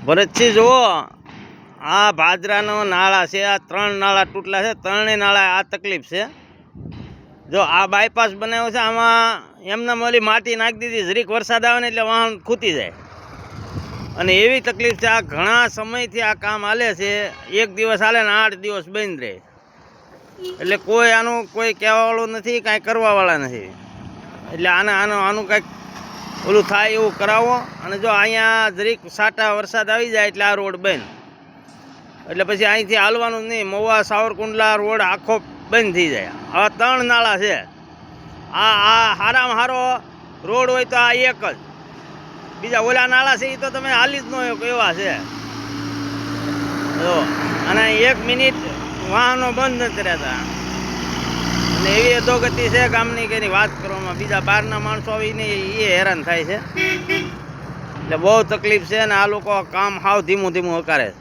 ભરતસિંહ જુઓ, આ ભાદરાનો નાળા છે, આ 3 નાળા તૂટલા છે, 3 નાળા આ તકલીફ છે. જો આ બાયપાસ બનાવ્યો છે, આમાં એમને ઓલી માટી નાખી દીધી, જરીક વરસાદ આવે ને એટલે વાહન ખૂતી જાય અને એવી તકલીફ છે. આ ઘણા સમયથી આ કામ હાલે છે, 1 દિવસ હાલે ને 8 દિવસ બંધ રહે, એટલે કોઈ આનું કોઈ કહેવાવાળું નથી, કાંઈ કરવાવાળા નથી. એટલે આનું કાંઈક ઓલું થાય એવું કરાવો. અને જો અહીંયા જરીક સાટા વરસાદ આવી જાય એટલે આ રોડ બંધ, એટલે પછી અહીંથી હાલવાનું જ નહીં. મહુવા સાવરકુંડલા રોડ આખો બંધ થઈ જાય. આવા 3 નાળા છે. આ સારામાં સારો રોડ હોય તો આ એક જ, બીજા ઓલા નાળા છે એ તો તમે હાલી જ ન હોય એવા છે. જો અને 1 મિનિટ વાહનો બંધ નથી રહેતા અને એવી અધોગતિ છે ગામની કે એની વાત કરવામાં. બીજા બહારના માણસો આવીને એ હેરાન થાય છે, એટલે બહુ તકલીફ છે. અને આ લોકો કામ હાવ ધીમું હકારે છે.